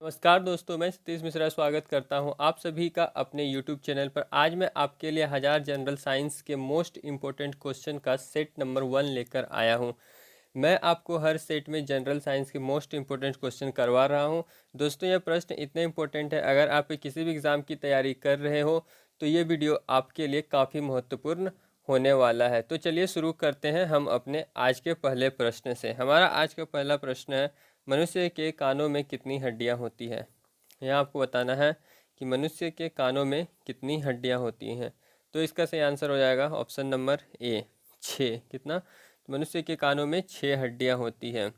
नमस्कार दोस्तों, मैं सतीश मिश्रा स्वागत करता हूं आप सभी का अपने YouTube चैनल पर। आज मैं आपके लिए 1000 जनरल साइंस के मोस्ट इम्पोर्टेंट क्वेश्चन का सेट नंबर 1 लेकर आया हूं। मैं आपको हर सेट में जनरल साइंस के मोस्ट इम्पोर्टेंट क्वेश्चन करवा रहा हूं। दोस्तों, यह प्रश्न इतने इम्पोर्टेंट है, अगर आप किसी भी एग्ज़ाम की तैयारी कर रहे हो तो ये वीडियो आपके लिए काफ़ी महत्वपूर्ण होने वाला है। तो चलिए शुरू करते हैं हम अपने आज के पहले प्रश्न से। हमारा आज का पहला प्रश्न है, मनुष्य के कानों में कितनी हड्डियां होती है। यहाँ आपको बताना है कि मनुष्य के कानों में कितनी हड्डियां होती हैं। तो इसका सही आंसर हो जाएगा ऑप्शन नंबर ए, 6। कितना? तो मनुष्य के कानों में 6 हड्डियां होती हैं।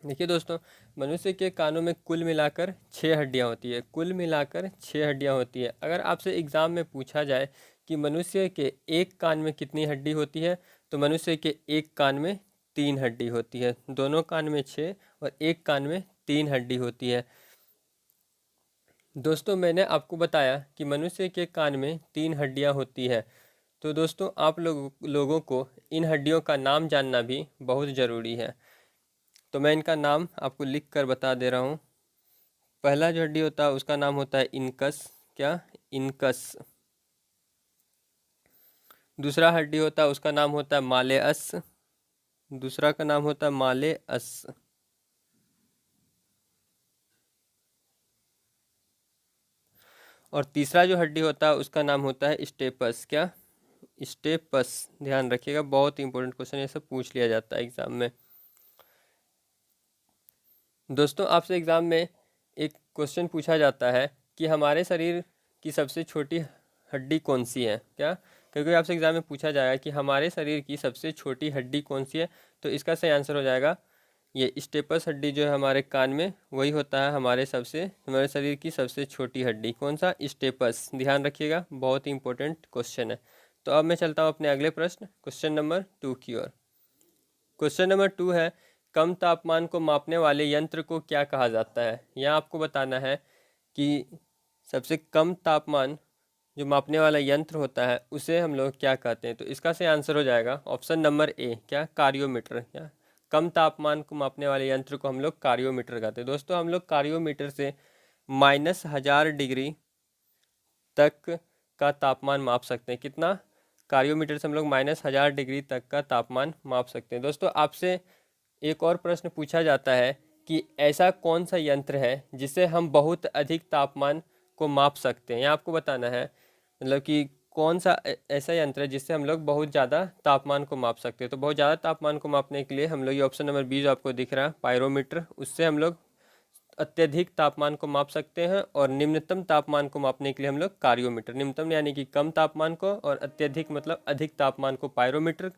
देखिए दोस्तों, मनुष्य के कानों में कुल मिलाकर 6 हड्डियां होती है। कुल मिलाकर 6 हड्डियां होती है। अगर आपसे एग्ज़ाम में पूछा जाए कि मनुष्य के एक कान में कितनी हड्डी होती है, तो मनुष्य के एक कान में 3 हड्डी होती है। दोनों कान में 6 और एक कान में 3 हड्डी होती है। दोस्तों, मैंने आपको बताया कि मनुष्य के कान में 3 हड्डियां होती है। तो दोस्तों, आप लोगों को इन हड्डियों का नाम जानना भी बहुत ज़रूरी है। तो मैं इनका नाम आपको लिख कर बता दे रहा हूँ। पहला जो हड्डी होता है उसका नाम होता है इनकस। क्या? इनकस। दूसरा हड्डी होता है उसका नाम होता है मालेअस। दूसरा का नाम होता है मालेअस। और तीसरा जो हड्डी होता है उसका नाम होता है स्टेपस। क्या? स्टेपस। ध्यान रखिएगा, बहुत इंपॉर्टेंट क्वेश्चन ये सब पूछ लिया जाता है एग्जाम में। दोस्तों, आपसे एग्जाम में एक क्वेश्चन पूछा जाता है कि हमारे शरीर की सबसे छोटी हड्डी कौन सी है। क्या? क्योंकि आपसे एग्जाम में पूछा जाएगा कि हमारे शरीर की सबसे छोटी हड्डी कौन सी है, तो इसका सही आंसर हो जाएगा ये स्टेपस हड्डी जो है हमारे कान में, वही होता है हमारे शरीर की सबसे छोटी हड्डी। कौन सा? स्टेपस। ध्यान रखिएगा, बहुत ही इंपॉर्टेंट क्वेश्चन है। तो अब मैं चलता हूँ अपने अगले प्रश्न, क्वेश्चन नंबर 2 की ओर। क्वेश्चन नंबर 2 है, कम तापमान को मापने वाले यंत्र को क्या कहा जाता है। यहाँ आपको बताना है कि सबसे कम तापमान जो मापने वाला यंत्र होता है उसे हम लोग क्या कहते हैं। तो इसका सही आंसर हो जाएगा ऑप्शन नंबर ए, क्या? कार्योमीटर। क्या? कम तापमान को मापने वाले यंत्र को हम लोग कार्योमीटर कहते हैं। दोस्तों, हम लोग कार्योमीटर से -1000 डिग्री तक का तापमान माप सकते हैं। कितना? कार्योमीटर से हम लोग -1000 डिग्री तक का तापमान माप सकते हैं। दोस्तों, आपसे एक और प्रश्न पूछा जाता है कि ऐसा कौन सा यंत्र है जिसे हम बहुत अधिक तापमान को माप सकते हैं। यहाँ आपको बताना है मतलब कि कौन सा ऐसा यंत्र है जिससे हम लोग बहुत ज़्यादा तापमान को माप सकते हैं। तो बहुत ज़्यादा तापमान को मापने के लिए हम लोग ये ऑप्शन नंबर बी जो आपको दिख रहा है पायरोमीटर, उससे हम लोग अत्यधिक तापमान को माप सकते हैं। और निम्नतम तापमान को मापने के लिए हम लोग कार्योमीटर, निम्नतम यानी कि कम तापमान को, और अत्यधिक मतलब अधिक तापमान को पायरोमीटर,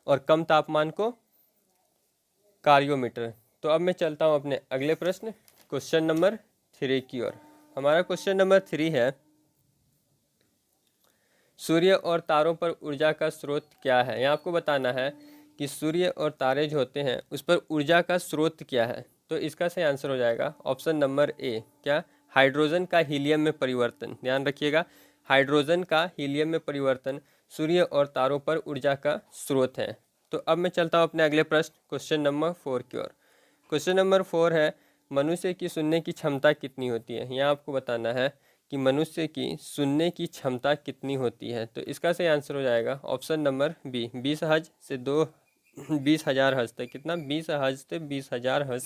और कम तापमान को कार्योमीटर। तो अब मैं चलता हूं अपने अगले प्रश्न, क्वेश्चन नंबर 3 की ओर। हमारा क्वेश्चन नंबर 3 है, सूर्य और तारों पर ऊर्जा का स्रोत क्या है। यहाँ आपको बताना है कि सूर्य और तारे जो होते हैं उस पर ऊर्जा का स्रोत क्या है। तो इसका सही आंसर हो जाएगा ऑप्शन नंबर ए, क्या? हाइड्रोजन का हीलियम में परिवर्तन। ध्यान रखिएगा, हाइड्रोजन का हीलियम में परिवर्तन सूर्य और तारों पर ऊर्जा का स्रोत है। तो अब मैं चलता हूँ अपने अगले प्रश्न, क्वेश्चन नंबर 4 की ओर। क्वेश्चन नंबर 4 है, मनुष्य की सुनने की क्षमता कितनी होती है। यहाँ आपको बताना है कि मनुष्य की सुनने की क्षमता कितनी होती है। तो इसका सही आंसर हो जाएगा ऑप्शन नंबर बी, 20 हर्ट्ज से 20,000 हर्ट्ज तक। कितना? 20 हर्ट्ज से 20,000 हर्ट्ज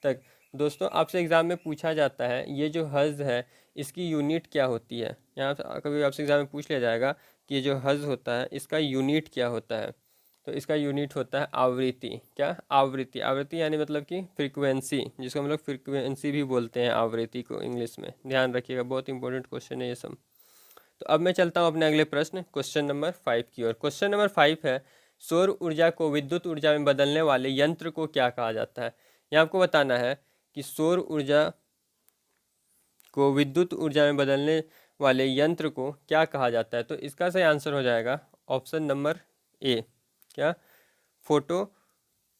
तक। दोस्तों, आपसे एग्ज़ाम में पूछा जाता है ये जो हर्ट्ज है इसकी यूनिट क्या होती है। यहाँ कभी आपसे एग्ज़ाम में पूछ लिया जाएगा कि ये जो हर्ट्ज होता है इसका यूनिट क्या होता है। तो इसका यूनिट होता है आवृत्ति। क्या? आवृत्ति। आवृत्ति यानी मतलब कि फ्रीक्वेंसी, जिसको हम लोग फ्रीक्वेंसी भी बोलते हैं आवृत्ति को इंग्लिश में। ध्यान रखिएगा, बहुत इंपॉर्टेंट क्वेश्चन है ये सब। तो अब मैं चलता हूँ अपने अगले प्रश्न, क्वेश्चन नंबर 5 की ओर। क्वेश्चन नंबर 5 है, सौर ऊर्जा को विद्युत ऊर्जा में बदलने वाले यंत्र को क्या कहा जाता है। यहाँ आपको बताना है कि सौर ऊर्जा को विद्युत ऊर्जा में बदलने वाले यंत्र को क्या कहा जाता है। तो इसका सही आंसर हो जाएगा ऑप्शन नंबर ए, क्या? Photo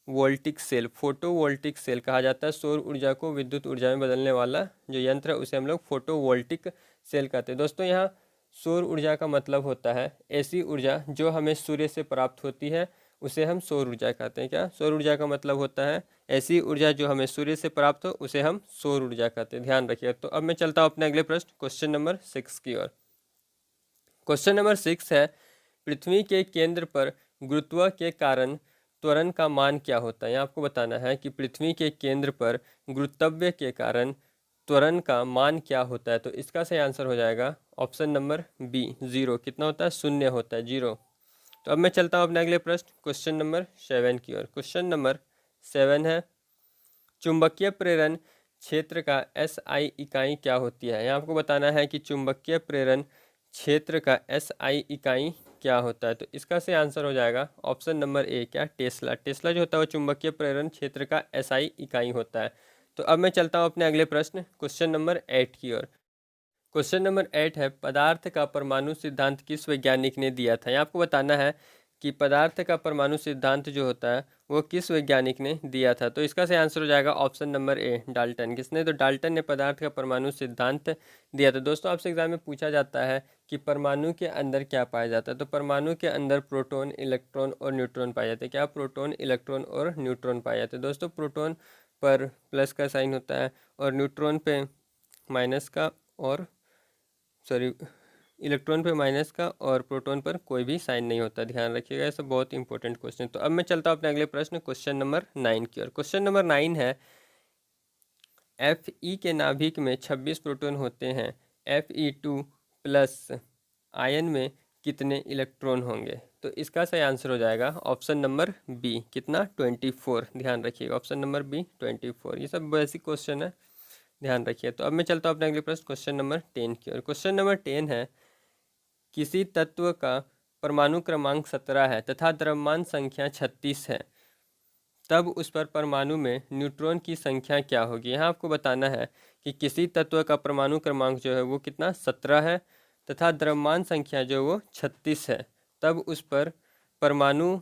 voltaic cell. Photovoltaic cell कहा जाता है सौर ऊर्जा को विद्युत ऊर्जा में बदलने वाला जो यंत्र है उसे हम लोग फोटो वोल्टिक सेल कहते हैं। दोस्तों, यहाँ सौर ऊर्जा का मतलब होता है ऐसी ऊर्जा जो हमें सूर्य से प्राप्त होती है, उसे हम सौर ऊर्जा कहते हैं। क्या? सौर ऊर्जा का मतलब होता है ऐसी ऊर्जा जो हमें सूर्य से प्राप्त हो उसे हम सौर ऊर्जा कहते हैं, ध्यान रखिएगा। तो अब मैं चलता हूँ अपने अगले प्रश्न क्वेश्चन नंबर 6 की ओर। क्वेश्चन नंबर 6 है, पृथ्वी के केंद्र पर गुरुत्व के कारण त्वरण का मान क्या होता है। यहाँ आपको बताना है कि पृथ्वी के केंद्र पर गुरुत्व के कारण त्वरण का मान क्या होता है। तो इसका सही आंसर हो जाएगा ऑप्शन नंबर बी, 0। कितना होता है? 0 होता है, 0। तो अब मैं चलता हूँ अपने अगले प्रश्न क्वेश्चन नंबर 7 की ओर। क्वेश्चन नंबर 7 है, चुंबकीय प्रेरण क्षेत्र का SI इकाई क्या होती है। यहाँ आपको बताना है कि चुंबकीय प्रेरण क्षेत्र का SI इकाई क्या होता है। तो इसका सही आंसर हो जाएगा ऑप्शन नंबर ए, क्या? टेस्ला। टेस्ला जो होता है वो चुंबकीय प्रेरण क्षेत्र का SI इकाई होता है। तो अब मैं चलता हूँ अपने अगले प्रश्न क्वेश्चन नंबर 8 की ओर। क्वेश्चन नंबर 8 है, पदार्थ का परमाणु सिद्धांत किस वैज्ञानिक ने दिया था। यहाँ आपको बताना है कि पदार्थ का परमाणु सिद्धांत जो होता है वो किस वैज्ञानिक ने दिया था। तो इसका सही आंसर हो जाएगा ऑप्शन नंबर ए, डाल्टन। किसने? तो डाल्टन ने पदार्थ का परमाणु सिद्धांत दिया था। दोस्तों आपसे एग्जाम में पूछा जाता है कि परमाणु के अंदर क्या पाया जाता है। तो परमाणु के अंदर प्रोटॉन, इलेक्ट्रॉन और न्यूट्रॉन पाए जाते हैं। क्या? प्रोटॉन, इलेक्ट्रॉन और न्यूट्रॉन पाए जाते हैं। दोस्तों प्रोटॉन पर प्लस का साइन होता है और न्यूट्रॉन पे माइनस का, और सॉरी इलेक्ट्रॉन पे माइनस का, और प्रोटॉन पर कोई भी साइन नहीं होता, ध्यान रखिएगा। ऐसा बहुत इंपॉर्टेंट क्वेश्चन। तो अब मैं चलता हूँ अपने अगले प्रश्न क्वेश्चन नंबर 9 की ओर। क्वेश्चन नंबर 9 है, Fe के नाभिक में 26 प्रोटॉन होते हैं, Fe2 प्लस आयन में कितने इलेक्ट्रॉन होंगे। तो इसका सही आंसर हो जाएगा ऑप्शन नंबर बी, कितना? 24। ध्यान रखिएगा ऑप्शन नंबर बी 24। ये सब बेसिक क्वेश्चन है, ध्यान रखिए। तो अब मैं चलता हूँ अपने अगले प्रश्न क्वेश्चन नंबर 10 की ओर। क्वेश्चन नंबर 10 है, किसी तत्व का परमाणु क्रमांक 17 है तथा द्रव्यमान संख्या 36 है, तब उस पर परमाणु में न्यूट्रॉन की संख्या क्या होगी। यहाँ आपको बताना है कि किसी तत्व का परमाणु क्रमांक जो है वो कितना? 17 है तथा द्रव्यमान संख्या जो वो 36 है, तब उस पर परमाणु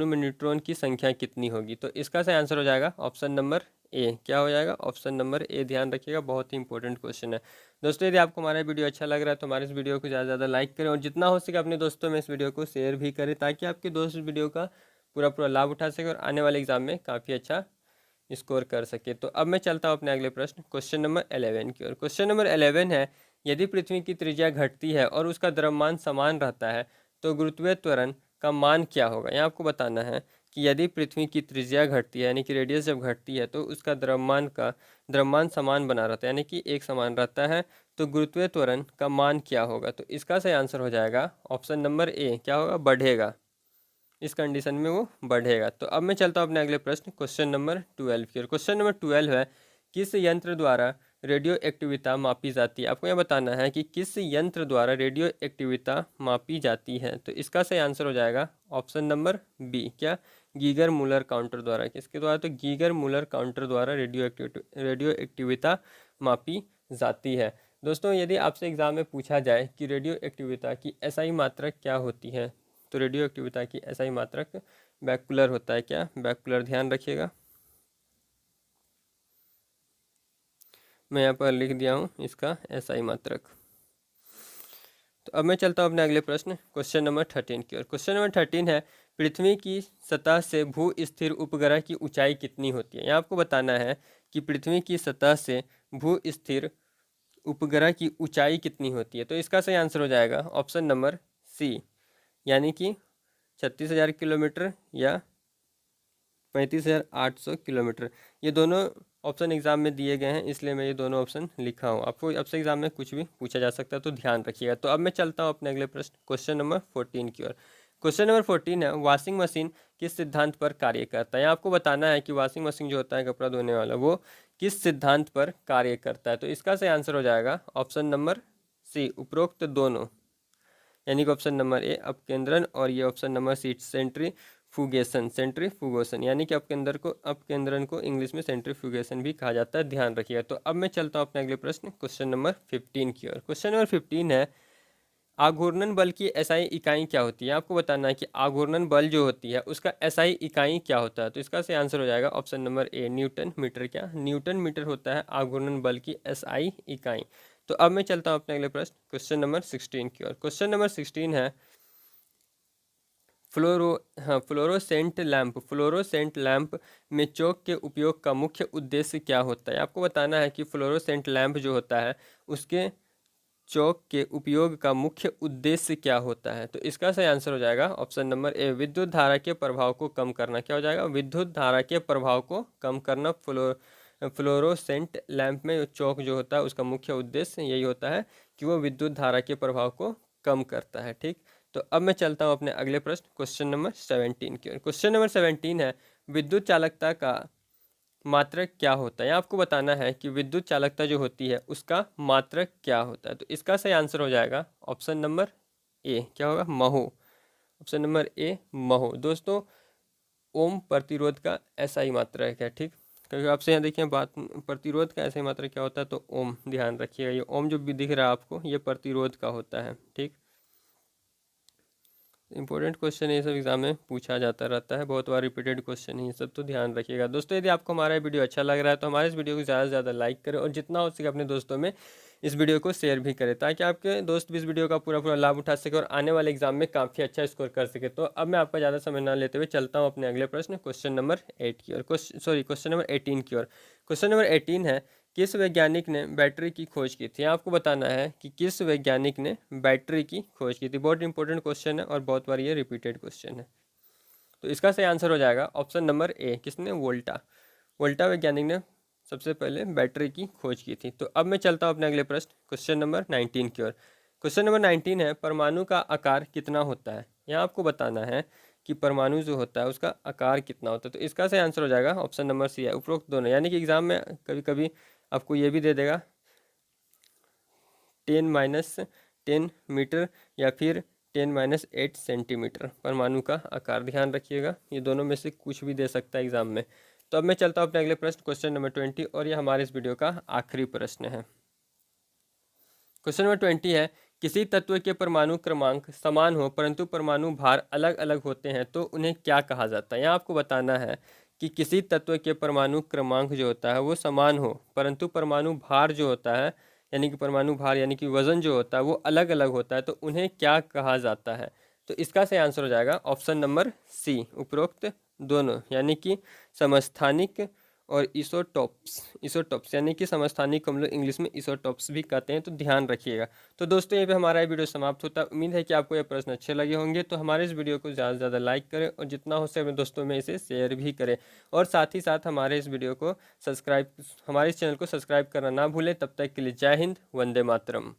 में न्यूट्रॉन की संख्या कितनी होगी। तो इसका सही आंसर हो जाएगा ऑप्शन नंबर ए। क्या हो जाएगा? ऑप्शन नंबर ए, ध्यान रखिएगा, बहुत ही इंपॉर्टेंट क्वेश्चन है। दोस्तों यदि आपको हमारा वीडियो अच्छा लग रहा है तो हमारे इस वीडियो को ज़्यादा से ज़्यादा लाइक करें और जितना हो सके अपने दोस्तों में इस वीडियो को शेयर भी करें, ताकि आपके दोस्त इस वीडियो का पूरा लाभ उठा सके और आने वाले एग्जाम में काफ़ी अच्छा स्कोर कर सके। तो अब मैं चलता हूँ अपने अगले प्रश्न क्वेश्चन नंबर 11 की ओर। क्वेश्चन नंबर 11 है, यदि पृथ्वी की त्रिज्या घटती है और उसका द्रव्यमान समान रहता है तो गुरुत्वीय त्वरण का मान क्या होगा। यहाँ आपको बताना है कि यदि पृथ्वी की त्रिज्या घटती है, यानी कि रेडियस जब घटती है, तो उसका द्रव्यमान समान बना रहता है, यानी कि एक समान रहता है, तो गुरुत्वीय त्वरण का मान क्या होगा। तो इसका सही आंसर हो जाएगा ऑप्शन नंबर ए, क्या होगा? बढ़ेगा। इस कंडीशन में वो बढ़ेगा। तो अब मैं चलता हूँ अपने अगले प्रश्न क्वेश्चन नंबर 12 की ओर। क्वेश्चन नंबर 12 है, किस यंत्र द्वारा रेडियो एक्टिविता मापी जाती है। आपको यह बताना है कि किस यंत्र द्वारा रेडियो एक्टिविता मापी जाती है। तो इसका सही आंसर हो जाएगा ऑप्शन नंबर बी, क्या? गीगर मूलर काउंटर द्वारा। किसके द्वारा? तो गीगर मूलर काउंटर द्वारा रेडियो एक्टिविता मापी जाती है। दोस्तों यदि आपसे एग्जाम में पूछा जाए कि रेडियो एक्टिविता की SI मात्रक क्या होती है, तो रेडियो एक्टिविता की SI मात्रक बैकुलर होता है। क्या? बैकुलर। ध्यान रखिएगा, मैं यहाँ पर लिख दिया हूँ इसका SI मात्रक। तो अब मैं चलता हूँ अपने अगले प्रश्न क्वेश्चन नंबर 13 की ओर। क्वेश्चन नंबर 13 है, पृथ्वी की सतह से भू स्थिर उपग्रह की ऊंचाई कितनी होती है। यहाँ आपको बताना है कि पृथ्वी की सतह से भू स्थिर उपग्रह की ऊंचाई कितनी होती है। तो इसका सही आंसर हो जाएगा ऑप्शन नंबर सी, यानी कि 36,000 किलोमीटर या 35,800 किलोमीटर। ये दोनों ऑप्शन एग्जाम में दिए गए हैं, इसलिए मैं ये दोनों ऑप्शन लिखा हूँ। आपको आपसे एग्जाम में कुछ भी पूछा जा सकता है, तो ध्यान रखिएगा। तो अब मैं चलता हूँ अपने अगले प्रश्न क्वेश्चन नंबर 14 की ओर। क्वेश्चन नंबर 14 है, वॉशिंग मशीन किस सिद्धांत पर कार्य करता है। यहाँ आपको बताना है कि वॉशिंग मशीन जो होता है कपड़ा धोने वाला, वो किस सिद्धांत पर कार्य करता है। तो इसका सही आंसर हो जाएगा ऑप्शन नंबर सी, उपरोक्त दोनों, यानी कि ऑप्शन नंबर ए अपकेंद्रन और ये ऑप्शन नंबर सी सेंट्रीफ्यूगेशन, यानी कि अपकेंद्रन को इंग्लिश में सेंट्रीफ्यूगेशन भी कहा जाता है, ध्यान रखिएगा। तो अब मैं चलता हूँ अपने अगले प्रश्न क्वेश्चन नंबर 15 की ओर। क्वेश्चन नंबर 15 है, आघूर्णन बल की SI इकाई क्या होती है। आपको बताना है कि आघूर्णन बल जो होती है उसका SI इकाई क्या होता है। तो इसका सही आंसर हो जाएगा option number A, newton metre. क्या? न्यूटन मीटर होता है आघूर्णन बल की SI इकाई। तो अब मैं चलता हूँ अपने अगले प्रश्न क्वेश्चन नंबर 16 की ओर। क्वेश्चन नंबर 16 है, फ्लोरोसेंट लैंप में चौक के उपयोग का मुख्य उद्देश्य क्या होता है? आपको बताना है कि फ्लोरोसेंट लैंप जो होता है उसके चौक के उपयोग का मुख्य उद्देश्य क्या होता है? तो इसका सही आंसर हो जाएगा ऑप्शन नंबर ए, विद्युत धारा के प्रभाव को कम करना। क्या हो जाएगा? विद्युत धारा के प्रभाव को कम करना। फ्लोरोसेंट लैंप में चौक जो होता है उसका मुख्य उद्देश्य यही होता है कि वो विद्युत धारा के प्रभाव को कम करता है। ठीक, तो अब मैं चलता हूँ अपने अगले प्रश्न क्वेश्चन नंबर 17 की ओर। क्वेश्चन नंबर 17 है, विद्युत चालकता का मात्रक क्या होता है? आपको बताना है कि विद्युत चालकता जो होती है उसका मात्रक क्या होता है। तो इसका सही आंसर हो जाएगा ऑप्शन नंबर ए, क्या होगा? महो। ऑप्शन नंबर ए, महो। दोस्तों, ओम प्रतिरोध का ऐसा ही मात्रक है। ठीक, क्योंकि आपसे यहाँ देखिए बात प्रतिरोध का ऐसा ही मात्रक क्या होता है, तो ओम ध्यान रखिएगा। ये ओम जो भी दिख रहा है आपको ये प्रतिरोध का होता है। ठीक, इंपॉर्टेंट क्वेश्चन ये सब एग्जाम में पूछा जाता रहता है, बहुत बार रिपीटेड क्वेश्चन है ये सब, तो ध्यान रखिएगा। दोस्तों, यदि आपको हमारा वीडियो अच्छा लग रहा है तो हमारे इस वीडियो को ज़्यादा से ज़्यादा लाइक करें और जितना हो सके अपने दोस्तों में इस वीडियो को शेयर भी करें, ताकि आपके दोस्त भी इस वीडियो का पूरा पूरा लाभ उठा सके और आने वाले एग्जाम में काफ़ी अच्छा स्कोर कर सके। तो अब मैं आपका ज़्यादा समय ना लेते हुए चलता हूँ अपने अगले प्रश्न क्वेश्चन नंबर 8 की ओर। क्वेश्चन नंबर 18 की ओर। क्वेश्चन नंबर 18 है, किस वैज्ञानिक ने बैटरी की खोज की थी? आपको बताना है कि किस वैज्ञानिक ने बैटरी की खोज की थी। बहुत इंपॉर्टेंट क्वेश्चन है और बहुत बार ये रिपीटेड क्वेश्चन है। तो इसका सही आंसर हो जाएगा ऑप्शन नंबर ए, किसने? वोल्टा। वोल्टा वैज्ञानिक ने सबसे पहले बैटरी की खोज की थी। तो अब मैं चलता हूँ अपने अगले प्रश्न क्वेश्चन नंबर 19 की ओर। क्वेश्चन नंबर 19 है, परमाणु का आकार कितना होता है? यहाँ आपको बताना है कि परमाणु जो होता है उसका आकार कितना होता है। तो इसका सही आंसर हो जाएगा ऑप्शन नंबर सी है, उपरोक्त दोनों। यानी कि एग्जाम में कभी कभी आपको ये भी दे देगा 10 - 10 मीटर या फिर 10 - 8 सेंटीमीटर परमाणु का आकार। ध्यान रखिएगा, ये दोनों में से कुछ भी दे सकता है एग्जाम में। तो अब मैं चलता हूँ अपने अगले प्रश्न क्वेश्चन नंबर 20 और ये हमारे इस वीडियो का आखिरी प्रश्न है। क्वेश्चन नंबर 20 है, किसी तत्व के परमाणु क्रमांक समान हो परंतु परमाणु भार अलग अलग होते हैं तो उन्हें क्या कहा जाता है? यहाँ आपको बताना है कि किसी तत्व के परमाणु क्रमांक जो होता है वो समान हो परंतु परमाणु भार जो होता है, यानी कि परमाणु भार यानी कि वजन जो होता है वो अलग अलग होता है, तो उन्हें क्या कहा जाता है? तो इसका सही आंसर हो जाएगा ऑप्शन नंबर सी, उपरोक्त दोनों। यानी कि समस्थानिक और इसोटॉप्स यानी कि समस्थानिक को हम लोग इंग्लिश में इसोटॉप्स भी कहते हैं, तो ध्यान रखिएगा। तो दोस्तों, ये पे हमारा ये वीडियो समाप्त होता है। उम्मीद है कि आपको ये प्रश्न अच्छे लगे होंगे। तो हमारे इस वीडियो को ज़्यादा से ज़्यादा लाइक करें और जितना हो सके अपने दोस्तों में इसे शेयर भी करें, और साथ ही साथ हमारे इस वीडियो को हमारे इस चैनल को सब्सक्राइब करना ना भूलें। तब तक के लिए जय हिंद, वंदे मातरम।